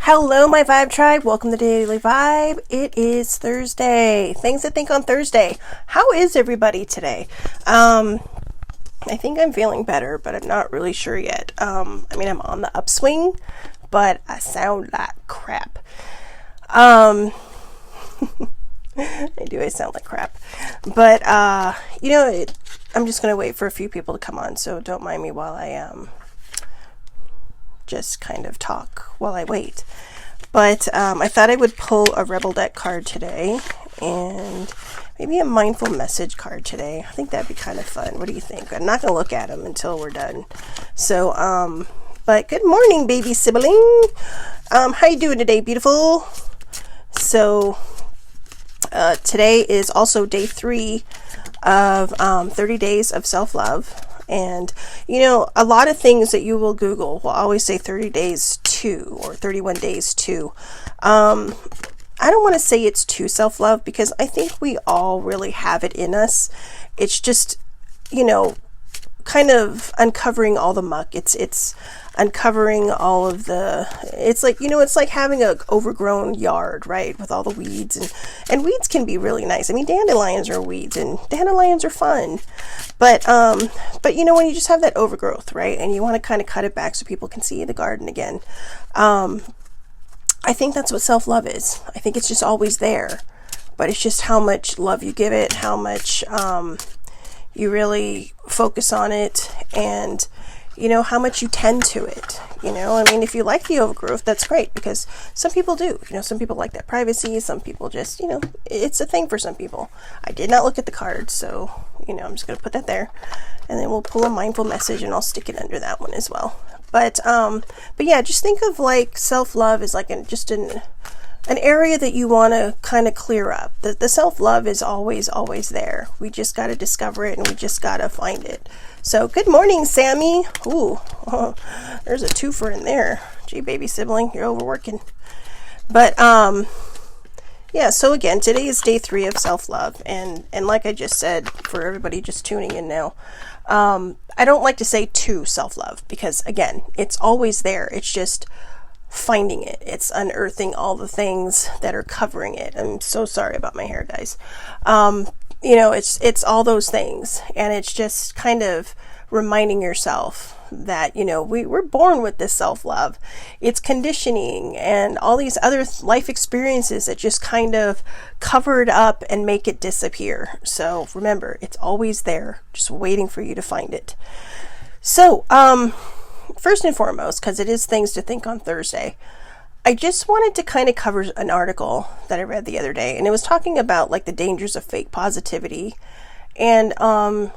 Hello, my Vibe Tribe. Welcome to Daily Vibe. It is Thursday. Things to think on Thursday. How is everybody today? I think I'm feeling better, but I'm not really sure yet. I'm on the upswing, but I sound like crap. I sound like crap. But, I'm just going to wait for a few people to come on, so don't mind me while I, just kind of talk while I wait. But I thought I would pull a Rebel deck card today and maybe a mindful message card today. I think that'd be kind of fun. What do you think? I'm not going to look at them until we're done. So, but good morning, baby sibling. How you doing today, beautiful? So, today is also day 3 of 30 days of self-love. And, a lot of things that you will Google will always say 30 days to or 31 days to. I don't want to say it's to self-love because I think we all really have it in us. It's just, kind of uncovering all the muck. It's uncovering all of the, it's like having a overgrown yard, right? With all the weeds and weeds can be really nice. I mean, dandelions are weeds and dandelions are fun, but when you just have that overgrowth, right? And you want to kind of cut it back so people can see the garden again. I think that's what self-love is. I think it's just always there, but it's just how much love you give it, how much, you really focus on it, and how much you tend to it. If you like the overgrowth, that's great, because some people do. Some people like that privacy. Some people just, it's a thing for some people. I did not look at the cards, so I'm just going to put that there, and then we'll pull a mindful message and I'll stick it under that one as well. But yeah, just think of like self-love as like an area that you want to kind of clear up. The self-love is always there. We just got to discover it and we just got to find it. So good morning, Sammy. Ooh, there's a twofer in there. Gee, baby sibling, you're overworking. But yeah, so again, today is day 3 of self-love. And like I just said, for everybody just tuning in now, I don't like to say to self-love because, again, it's always there. It's just finding it. It's unearthing all the things that are covering it. I'm so sorry about my hair, guys. It's all those things, and it's just kind of reminding yourself that we're born with this self-love. It's conditioning and all these other life experiences that just kind of cover it up and make it disappear. So remember, it's always there, just waiting for you to find it. So first and foremost, because it is things to think on Thursday, I just wanted to kind of cover an article that I read the other day, and it was talking about like the dangers of fake positivity. And for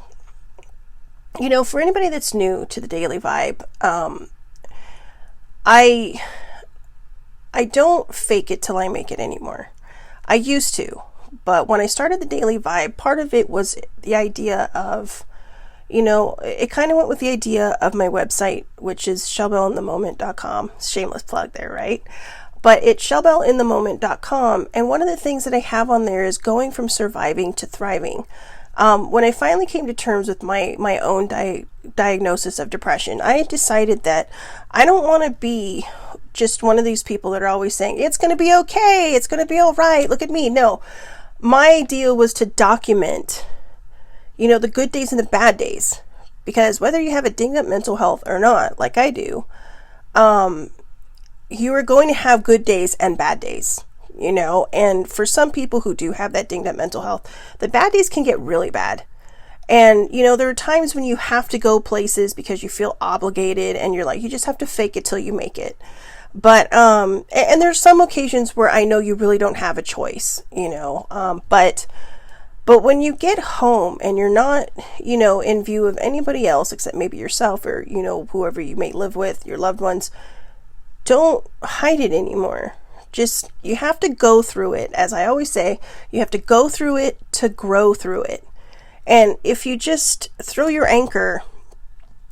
anybody that's new to the Daily Vibe, I don't fake it till I make it anymore. I used to, but when I started the Daily Vibe, part of it was the idea of, it kind of went with the idea of my website, which is shellbellinthemoment.com. Shameless plug there, right? But it's shellbellinthemoment.com. And one of the things that I have on there is going from surviving to thriving. When I finally came to terms with my own diagnosis of depression, I had decided that I don't want to be just one of these people that are always saying, it's going to be okay, it's going to be all right, look at me. No, my idea was to document the good days and the bad days, because whether you have a dinged up mental health or not, like I do, you are going to have good days and bad days, and for some people who do have that dinged up mental health, the bad days can get really bad. And, there are times when you have to go places because you feel obligated and you're like, you just have to fake it till you make it. But, and there's some occasions where I know you really don't have a choice, but when you get home and you're not, in view of anybody else except maybe yourself or, whoever you may live with, your loved ones, don't hide it anymore. Just, you have to go through it. As I always say, you have to go through it to grow through it. And if you just throw your anchor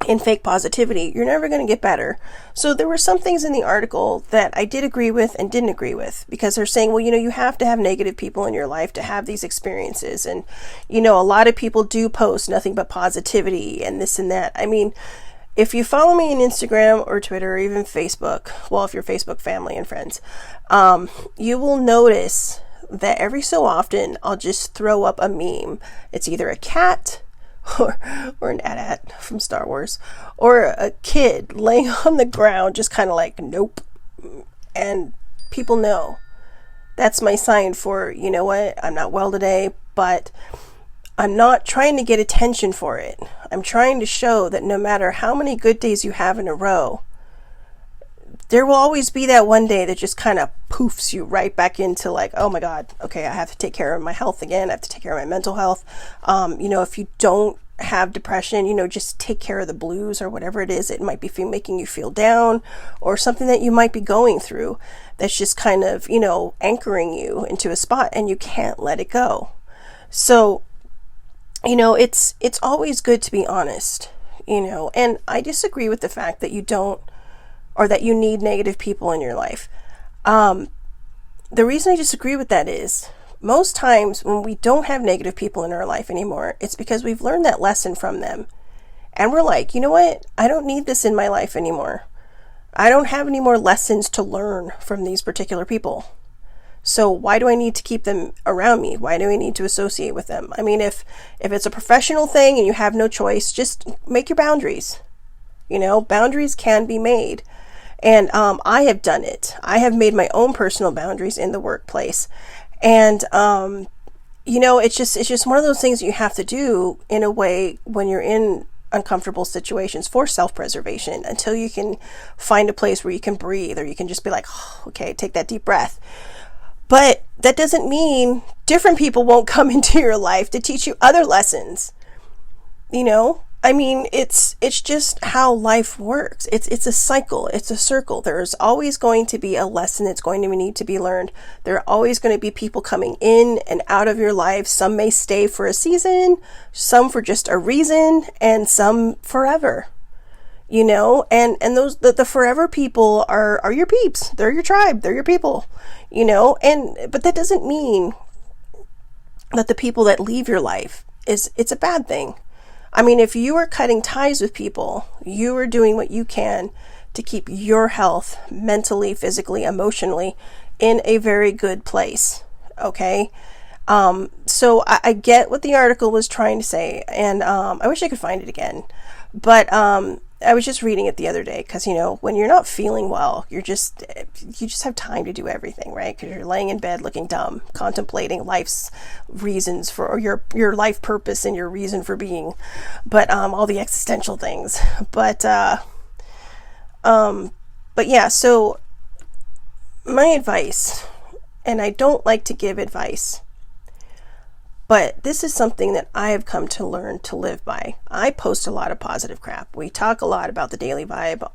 in fake positivity, you're never going to get better. So there were some things in the article that I did agree with and didn't agree with, because they're saying, well, you have to have negative people in your life to have these experiences. And, a lot of people do post nothing but positivity and this and that. I mean, if you follow me on Instagram or Twitter or even Facebook, well, if you're Facebook family and friends, you will notice that every so often I'll just throw up a meme. It's either a cat or an AT-AT from Star Wars, or a kid laying on the ground just kind of like, nope. And people know that's my sign for, you know what, I'm not well today, but I'm not trying to get attention for it. I'm trying to show that no matter how many good days you have in a row, there will always be that one day that just kind of poofs you right back into like, oh my God, okay, I have to take care of my health again. I have to take care of my mental health. If you don't have depression, just take care of the blues or whatever it is. It might be making you feel down, or something that you might be going through that's just kind of, anchoring you into a spot and you can't let it go. So, it's always good to be honest, and I disagree with the fact that you don't, or that you need negative people in your life. The reason I disagree with that is most times when we don't have negative people in our life anymore, it's because we've learned that lesson from them. And we're like, you know what? I don't need this in my life anymore. I don't have any more lessons to learn from these particular people. So why do I need to keep them around me? Why do I need to associate with them? I mean, if it's a professional thing and you have no choice, just make your boundaries. Boundaries can be made. And I have done it. I have made my own personal boundaries in the workplace. And, it's just one of those things you have to do in a way when you're in uncomfortable situations for self-preservation, until you can find a place where you can breathe, or you can just be like, oh, okay, take that deep breath. But that doesn't mean different people won't come into your life to teach you other lessons. It's just how life works. It's a cycle. It's a circle. There's always going to be a lesson that's going to need to be learned. There are always going to be people coming in and out of your life. Some may stay for a season, some for just a reason, and some forever. And those the forever people are your peeps. They're your tribe. They're your people. But that doesn't mean that the people that leave your life it's a bad thing. I mean, if you are cutting ties with people, you are doing what you can to keep your health mentally, physically, emotionally in a very good place. Okay. So I get what the article was trying to say, and I wish I could find it again, but I was just reading it the other day because, when you're not feeling well, you just have time to do everything, right? Because you're laying in bed looking dumb, contemplating life's reasons for, or your life purpose and your reason for being, but all the existential things. But yeah, so my advice, and I don't like to give advice, but this is something that I have come to learn to live by. I post a lot of positive crap. We talk a lot about the Daily Vibe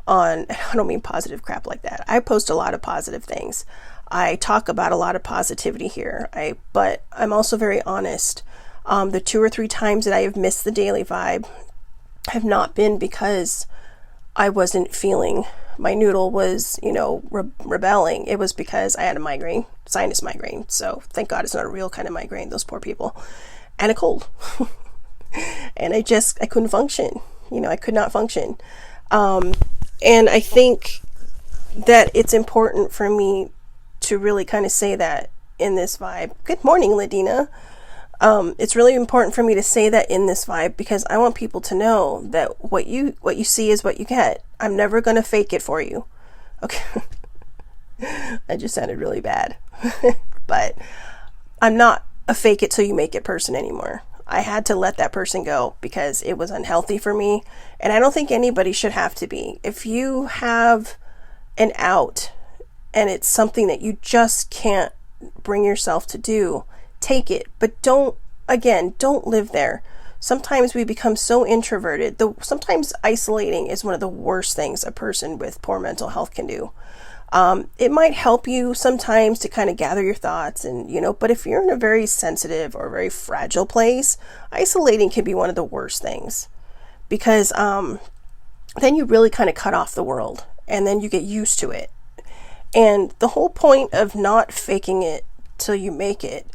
I don't mean positive crap like that. I post a lot of positive things. I talk about a lot of positivity here. But I'm also very honest. The 2 or 3 times that I have missed the Daily Vibe have not been because I wasn't feeling, my noodle was, rebelling. It was because I had a migraine, sinus migraine. So thank God it's not a real kind of migraine, those poor people, and a cold. And I couldn't function. I could not function. And I think that it's important for me to really kind of say that in this vibe. Good morning, Ladina. It's really important for me to say that in this vibe because I want people to know that what you see is what you get. I'm never going to fake it for you. Okay. I just sounded really bad. But I'm not a fake it till you make it person anymore. I had to let that person go because it was unhealthy for me. And I don't think anybody should have to be. If you have an out and it's something that you just can't bring yourself to do, take it. But don't live there. Sometimes we become so introverted. Sometimes isolating is one of the worst things a person with poor mental health can do. It might help you sometimes to kind of gather your thoughts but if you're in a very sensitive or very fragile place, isolating can be one of the worst things because then you really kind of cut off the world and then you get used to it. And the whole point of not faking it till you make it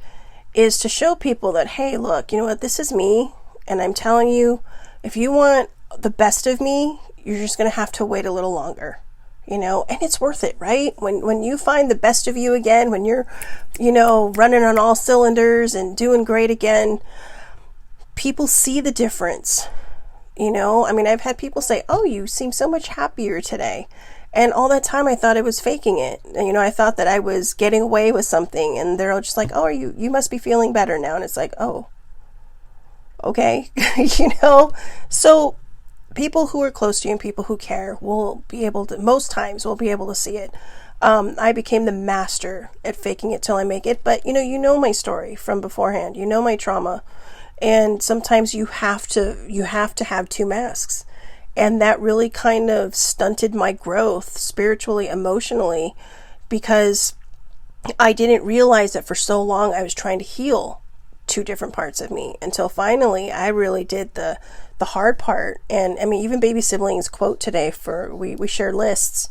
is to show people that, hey, look, you know what, this is me. And I'm telling you, if you want the best of me, you're just going to have to wait a little longer, and it's worth it, right? When you find the best of you again, when you're, running on all cylinders and doing great again, people see the difference. I've had people say, oh, you seem so much happier today. And all that time I thought I was faking it. I thought that I was getting away with something, and they're all just like, oh, you must be feeling better now. And it's like, oh, okay. So people who are close to you and people who care will be able to, most times will be able to see it. I became the master at faking it till I make it. But you know my story from beforehand, my trauma. And sometimes you have to have two masks. And that really kind of stunted my growth spiritually, emotionally, because I didn't realize that for so long I was trying to heal two different parts of me, until finally I really did the hard part. And even Baby Siblings quote today for we share lists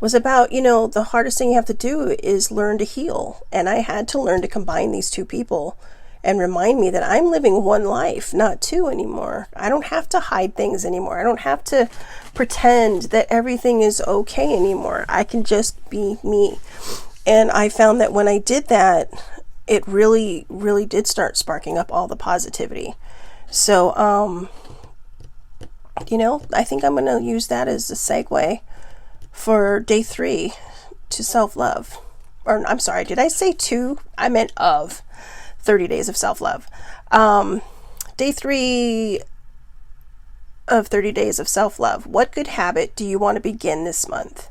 was about, the hardest thing you have to do is learn to heal. And I had to learn to combine these two people and remind me that I'm living one life, not two anymore. I don't have to hide things anymore. I don't have to pretend that everything is okay anymore. I can just be me. And I found that when I did that, it really, really did start sparking up all the positivity. So, I think I'm going to use that as a segue for day 3 to self-love. Or, I'm sorry, did I say 2? I meant of 30 days of self-love. Day 3 of 30 days of self-love. What good habit do you want to begin this month?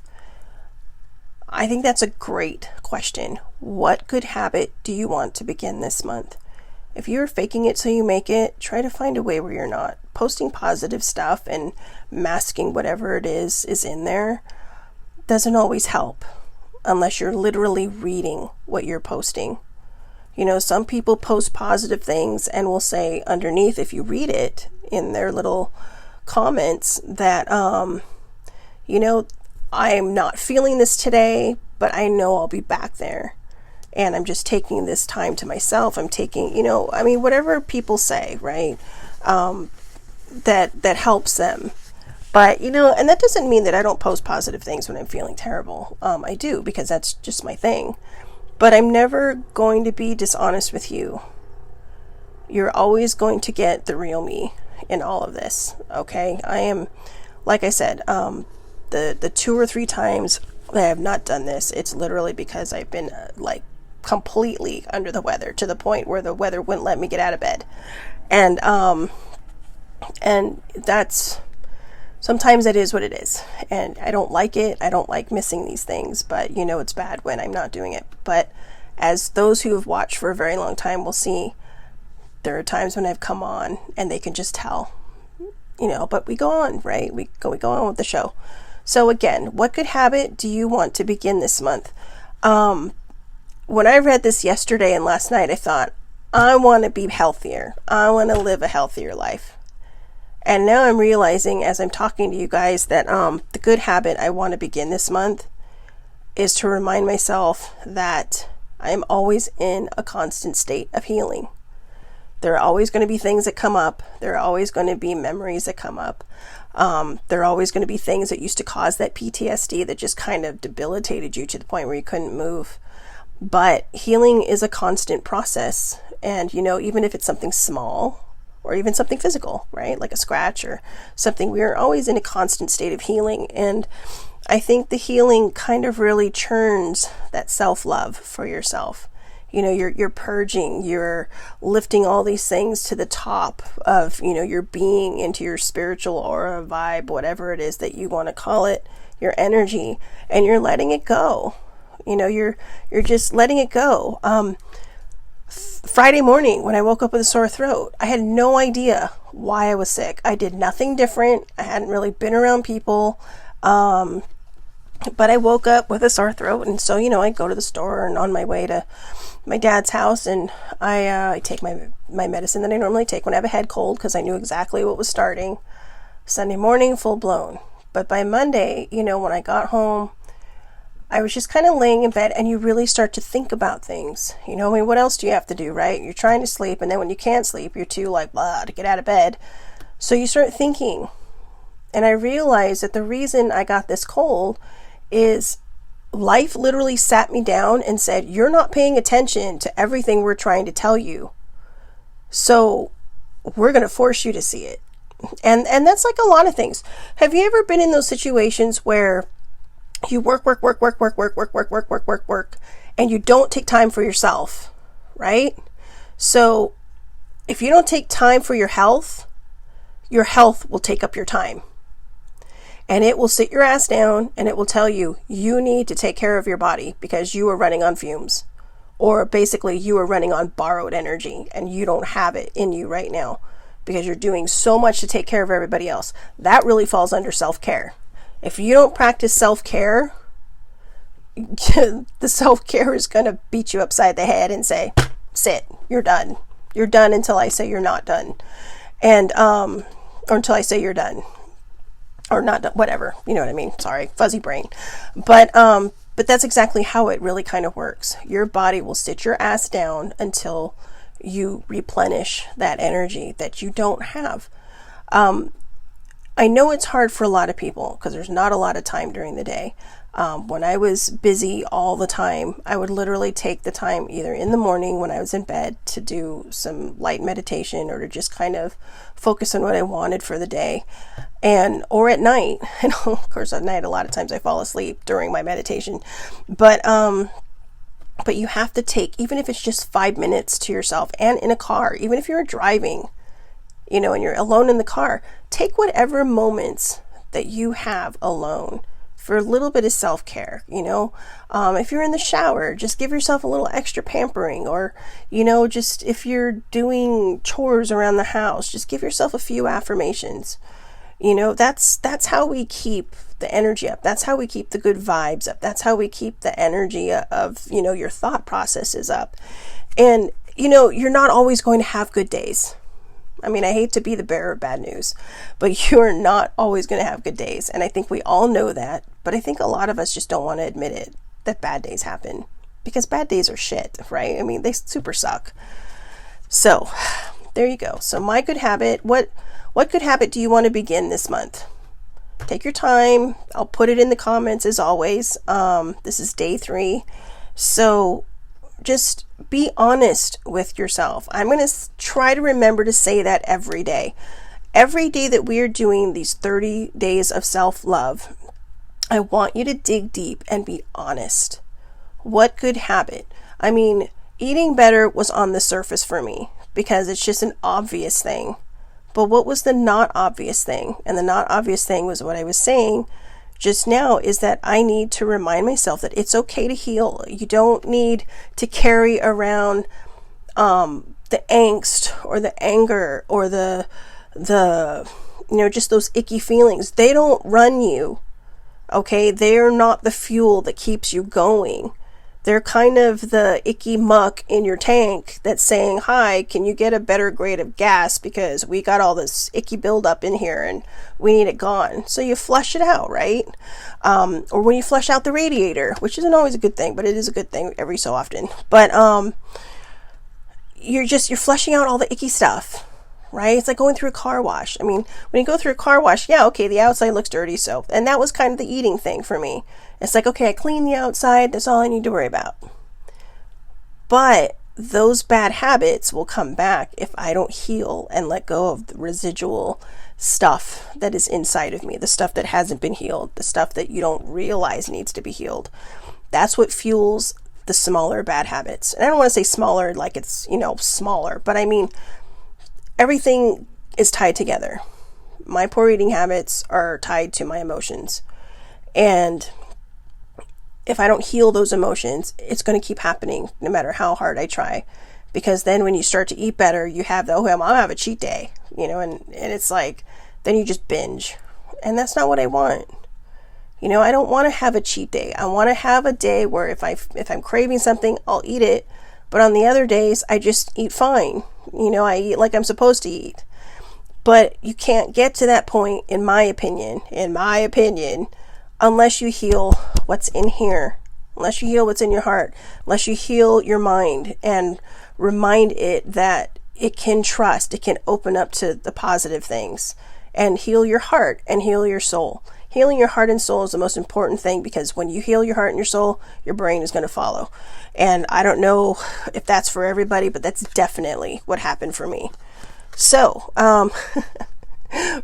I think that's a great question. What good habit do you want to begin this month? If you're faking it till you make it, try to find a way where you're not. Posting positive stuff and masking whatever it is in there doesn't always help unless you're literally reading what you're posting. Some people post positive things and will say underneath, if you read it in their little comments, that, I'm not feeling this today, but I know I'll be back there. And I'm just taking this time to myself. I'm taking, whatever people say, right? That helps them. But, and that doesn't mean that I don't post positive things when I'm feeling terrible. I do, because that's just my thing. But I'm never going to be dishonest with you. You're always going to get the real me in all of this, okay? I am, like I said, the 2 or 3 times that I have not done this, it's literally because I've been, completely under the weather, to the point where the weather wouldn't let me get out of bed. And that's, sometimes it is what it is. And I don't like it. I don't like missing these things, but it's bad when I'm not doing it. But as those who have watched for a very long time will see, there are times when I've come on and they can just tell, but we go on, right? We go on with the show. So again, what good habit do you want to begin this month? When I read this yesterday and last night, I thought, I want to be healthier. I want to live a healthier life. And now I'm realizing as I'm talking to you guys that the good habit I want to begin this month is to remind myself that I'm always in a constant state of healing. There are always going to be things that come up. There are always going to be memories that come up. There are always going to be things that used to cause that PTSD that just kind of debilitated you to the point where you couldn't move. But healing is a constant process. And, even if it's something small or even something physical, right? Like a scratch or something, we are always in a constant state of healing. And I think the healing kind of really churns that self-love for yourself. You're purging, you're lifting all these things to the top of, your being, into your spiritual aura, vibe, whatever it is that you want to call it, your energy, and you're letting it go. You're just letting it go. Friday morning when I woke up with a sore throat, I had no idea why I was sick. I did nothing different. I hadn't really been around people. But I woke up with a sore throat, and so, I go to the store, and on my way to my dad's house, and I take my medicine that I normally take when I have a head cold, because I knew exactly what was starting. Sunday morning, full blown. But by Monday, when I got home, I was just kind of laying in bed, and you really start to think about things. What else do you have to do, right? You're trying to sleep, and then when you can't sleep, you're too blah to get out of bed. So you start thinking, And I realized that the reason I got this cold is life literally sat me down and said, you're not paying attention to everything we're trying to tell you. So we're going to force you to see it. And that's like a lot of things. Have you ever been in those situations where you work, and you don't take time for yourself, right? So if you don't take time for your health will take up your time. And it will sit your ass down and it will tell you, you need to take care of your body because you are running on fumes. Or basically you are running on borrowed energy and you don't have it in you right now because you're doing so much to take care of everybody else. That really falls under self-care. If you don't practice self-care, the self-care is going to beat you upside the head and say, sit, you're done. You're done until I say you're not done. And, or until I say you're done. Or not done, whatever. You know what I mean? Sorry, fuzzy brain. But that's exactly how it really kind of works. Your body will sit your ass down until you replenish that energy that you don't have. I know it's hard for a lot of people because there's not a lot of time during the day. When I was busy all the time, I would literally take the time either in the morning when I was in bed to do some light meditation or to just kind of focus on what I wanted for the day, or at night. And of course, at night, a lot of times I fall asleep during my meditation, but you have to take, even if it's just 5 minutes to yourself, and in a car, even if you're driving, and you're alone in the car, take whatever moments that you have alone for a little bit of self-care. If you're in the shower, just give yourself a little extra pampering, or just if you're doing chores around the house, just give yourself a few affirmations. That's how we keep the energy up. That's how we keep the good vibes up. That's how we keep the energy of your thought processes up. And you're not always going to have good days. I mean, I hate to be the bearer of bad news, but you're not always going to have good days. And I think we all know that, but I think a lot of us just don't want to admit it, that bad days happen, because bad days are shit, right? I mean, they super suck. So there you go. So my good habit, what good habit do you want to begin this month? Take your time. I'll put it in the comments as always. This is day 3. So just be honest with yourself. I'm going to try to remember to say that every day. Every day that we are doing these 30 days of self-love, I want you to dig deep and be honest. What good habit? I mean, eating better was on the surface for me because it's just an obvious thing. But what was the not obvious thing? And the not obvious thing was what I was saying just now, is that I need to remind myself that it's okay to heal. You don't need to carry around the angst or the anger or the just those icky feelings. They don't run you. Okay, they're not the fuel that keeps you going. They're kind of the icky muck in your tank that's saying, hi, can you get a better grade of gas because we got all this icky buildup in here and we need it gone. So you flush it out, right? Or when you flush out the radiator, which isn't always a good thing, but it is a good thing every so often. But you're flushing out all the icky stuff, right? It's like going through a car wash. I mean, when you go through a car wash, yeah, okay, the outside looks dirty, so, and that was kind of the eating thing for me. It's like, okay, I clean the outside, that's all I need to worry about. But those bad habits will come back if I don't heal and let go of the residual stuff that is inside of me, the stuff that hasn't been healed, the stuff that you don't realize needs to be healed. That's what fuels the smaller bad habits. And I don't want to say smaller like it's, smaller, but I mean, everything is tied together. My poor eating habits are tied to my emotions. And if I don't heal those emotions, it's going to keep happening no matter how hard I try. Because then when you start to eat better, you have I'll have a cheat day, and it's like, then you just binge. And that's not what I want. I don't want to have a cheat day. I want to have a day where if I'm craving something, I'll eat it. But on the other days, I just eat fine. I eat like I'm supposed to eat. But you can't get to that point, in my opinion, unless you heal what's in here, unless you heal what's in your heart, unless you heal your mind and remind it that it can trust, it can open up to the positive things. and heal your heart and heal your soul. Healing your heart and soul is the most important thing, because when you heal your heart and your soul, your brain is going to follow. And I don't know if that's for everybody, but that's definitely what happened for me. So,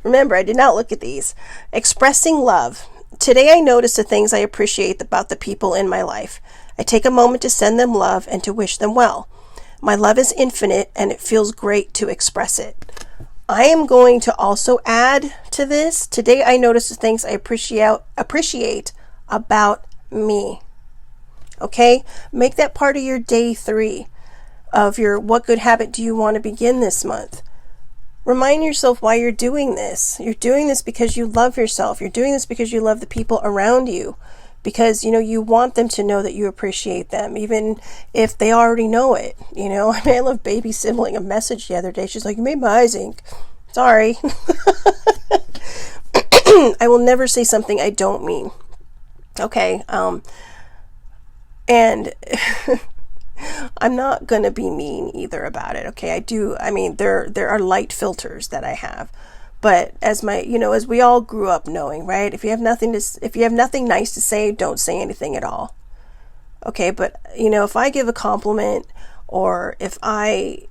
remember, I did not look at these. Expressing love. Today I notice the things I appreciate about the people in my life. I take a moment to send them love and to wish them well. My love is infinite, and it feels great to express it. I am going to also add to this. Today I notice the things I appreciate about me. Okay? Make that part of your day 3 of your what good habit do you want to begin this month. Remind yourself why you're doing this. You're doing this because you love yourself. You're doing this because you love the people around you. Because, you want them to know that you appreciate them, even if they already know it. I love baby sibling a message the other day. She's like, "You made my eyes ink." Sorry. I will never say something I don't mean. Okay. And I'm not going to be mean either about it. Okay. There are light filters that I have. But as we all grew up knowing, right? If you have nothing nice to say, don't say anything at all. Okay, but if I give a compliment, or if I,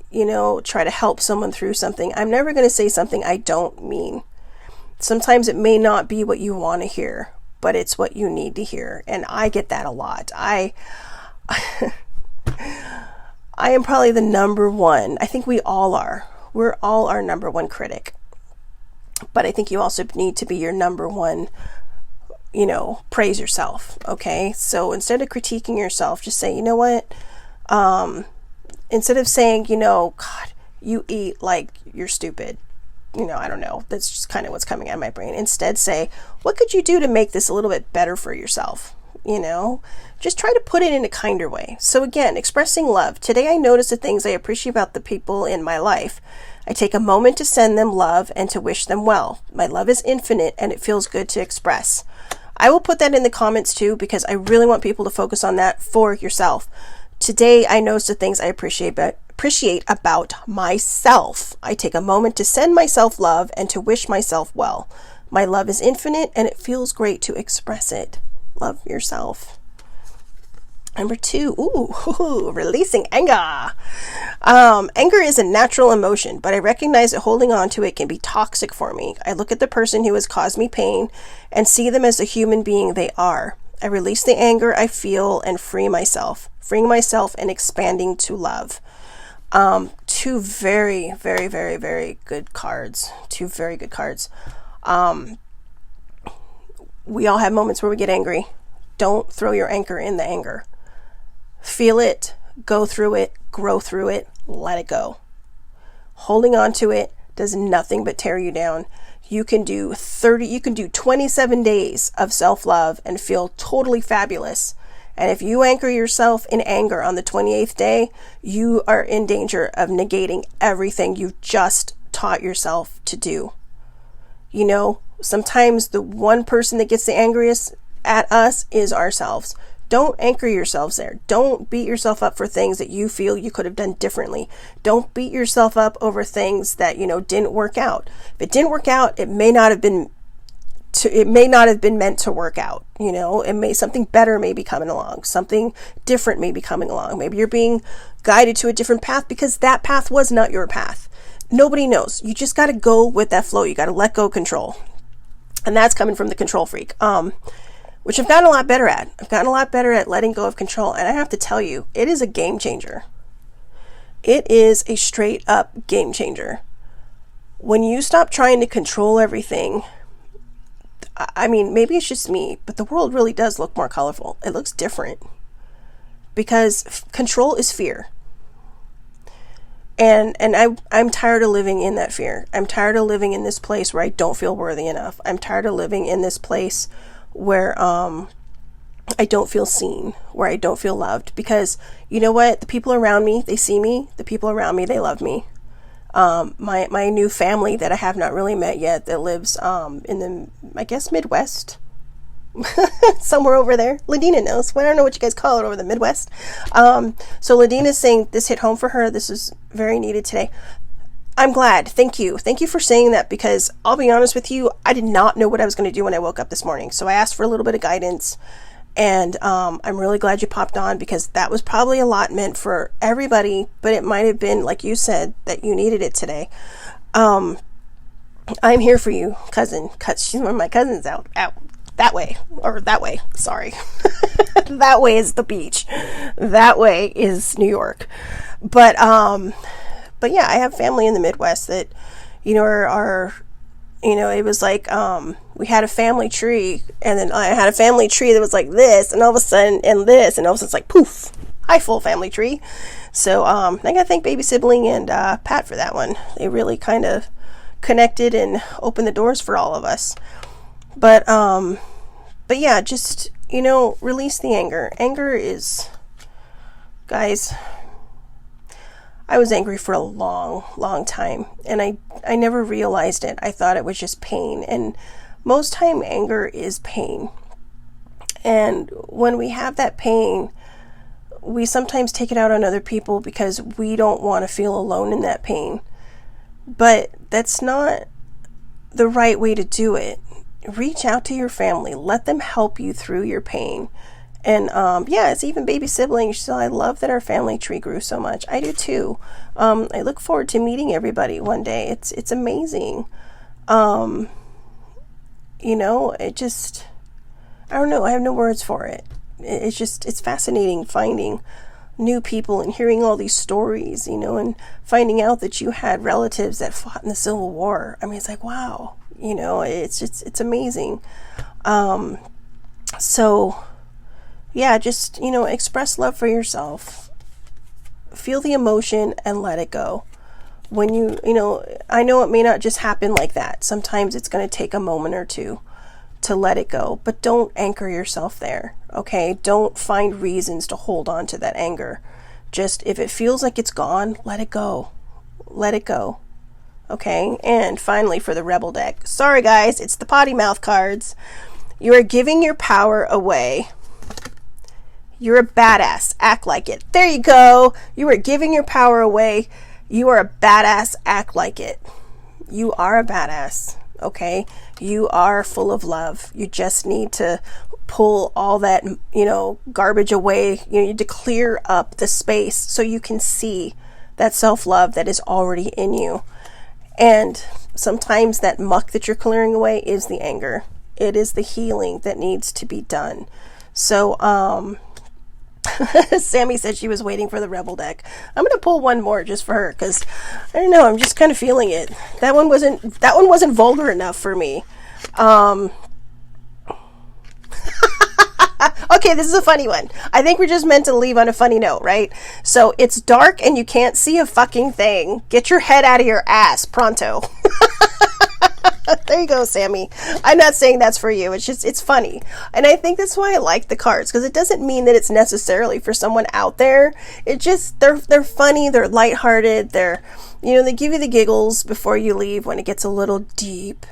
try to help someone through something, I'm never going to say something I don't mean. Sometimes it may not be what you want to hear, but it's what you need to hear. And I get that a lot. I am probably the number one. I think we all are. We're all our number one critic. But I think you also need to be your number one, praise yourself. Okay. So instead of critiquing yourself, just say, you know what? Instead of saying, God, you eat like you're stupid. I don't know. That's just kind of what's coming out of my brain. Instead say, what could you do to make this a little bit better for yourself? Just try to put it in a kinder way. So again, expressing love. Today I notice the things I appreciate about the people in my life. I take a moment to send them love and to wish them well. My love is infinite, and it feels good to express. I will put that in the comments too, because I really want people to focus on that for yourself. Today I notice the things I appreciate about myself. I take a moment to send myself love and to wish myself well. My love is infinite, and it feels great to express it. Love yourself. Number 2, releasing anger. Anger is a natural emotion, but I recognize that holding on to it can be toxic for me. I look at the person who has caused me pain and see them as the human being they are. I release the anger I feel and freeing myself and expanding to love. 2 very, very, very, very good cards. 2 very good cards. We all have moments where we get angry. Don't throw your anger in the anger. Feel it, go through it, grow through it, let it go. Holding on to it does nothing but tear you down. You can do 27 days of self-love and feel totally fabulous. And if you anchor yourself in anger on the 28th day, you are in danger of negating everything you've just taught yourself to do. Sometimes the one person that gets the angriest at us is ourselves. Don't anchor yourselves there. Don't beat yourself up for things that you feel you could have done differently. Don't beat yourself up over things that, didn't work out. If it didn't work out, it may not have been meant to work out. Something better may be coming along. Something different may be coming along. Maybe you're being guided to a different path because that path was not your path. Nobody knows. You just got to go with that flow. You got to let go control. And that's coming from the control freak. Which I've gotten a lot better at. I've gotten a lot better at letting go of control. And I have to tell you, it is a game changer. It is a straight up game changer. When you stop trying to control everything, maybe it's just me, but the world really does look more colorful. It looks different. Because control is fear. And I'm tired of living in that fear. I'm tired of living in this place where I don't feel worthy enough. I'm tired of living in this place where I don't feel seen, where I don't feel loved. Because you know what? The people around me, they see me. The people around me, they love me. My new family that I have not really met yet that lives in the, I guess, Midwest. Somewhere over there. Ladina knows. Well, I don't know what you guys call it over the Midwest. So Ladina's saying this hit home for her. This is very needed today. I'm glad. Thank you. Thank you for saying that, because I'll be honest with you, I did not know what I was going to do when I woke up this morning. So I asked for a little bit of guidance, and I'm really glad you popped on, because that was probably a lot meant for everybody, but it might have been, like you said, that you needed it today. I'm here for you, cousin. She's one of my cousins out that way, or that way. Sorry. That way is the beach. That way is New York. But yeah, I have family in the Midwest that, are it was like, we had a family tree, and then I had a family tree that was like this, and all of a sudden, and this, and all of a sudden it's like, poof, hi, full family tree. So, I gotta thank Baby Sibling and, Pat for that one. They really kind of connected and opened the doors for all of us. But yeah, just, release the anger. Anger is, guys, I was angry for a long, long time, and I never realized it. I thought it was just pain, and most time anger is pain. And when we have that pain, we sometimes take it out on other people because we don't want to feel alone in that pain. But that's not the right way to do it. Reach out to your family. Let them help you through your pain. And yeah, it's even Baby Sibling. So I love that our family tree grew so much. I do too. I look forward to meeting everybody one day. It's amazing. It just, I don't know. I have no words for it. It's fascinating finding new people and hearing all these stories, and finding out that you had relatives that fought in the Civil War. I mean, it's like, wow, it's amazing. So yeah, just, express love for yourself. Feel the emotion and let it go. When I know it may not just happen like that. Sometimes it's going to take a moment or two to let it go, but don't anchor yourself there. Okay? Don't find reasons to hold on to that anger. Just, if it feels like it's gone, let it go. Let it go. Okay? And finally, for the Rebel deck. Sorry guys, it's the potty mouth cards. You are giving your power away. You're a badass. Act like it. There you go. You are giving your power away. You are a badass. Act like it. You are a badass. Okay? You are full of love. You just need to pull all that, garbage away. You need to clear up the space so you can see that self-love that is already in you. And sometimes that muck that you're clearing away is the anger. It is the healing that needs to be done. So, Sammy said she was waiting for the Rebel deck. I'm going to pull one more just for her, because I don't know, I'm just kind of feeling it. That one wasn't vulgar enough for me. Okay, this is a funny one. I think we're just meant to leave on a funny note, right? So, it's dark and you can't see a fucking thing. Get your head out of your ass, pronto. There you go, Sammy. I'm not saying that's for you. It's just, it's funny. And I think that's why I like the cards, because it doesn't mean that it's necessarily for someone out there. It just, they're funny, they're lighthearted, they're, they give you the giggles before you leave when it gets a little deep.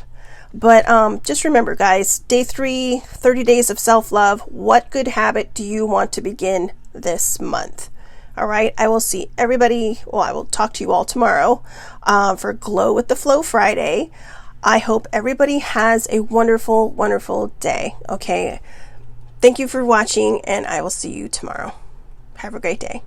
But just remember, guys, day 3, 30 days of self-love. What good habit do you want to begin this month? All right, I will see everybody. Well, I will talk to you all tomorrow for Glow with the Flow Friday. I hope everybody has a wonderful, wonderful day. Okay. Thank you for watching, and I will see you tomorrow. Have a great day.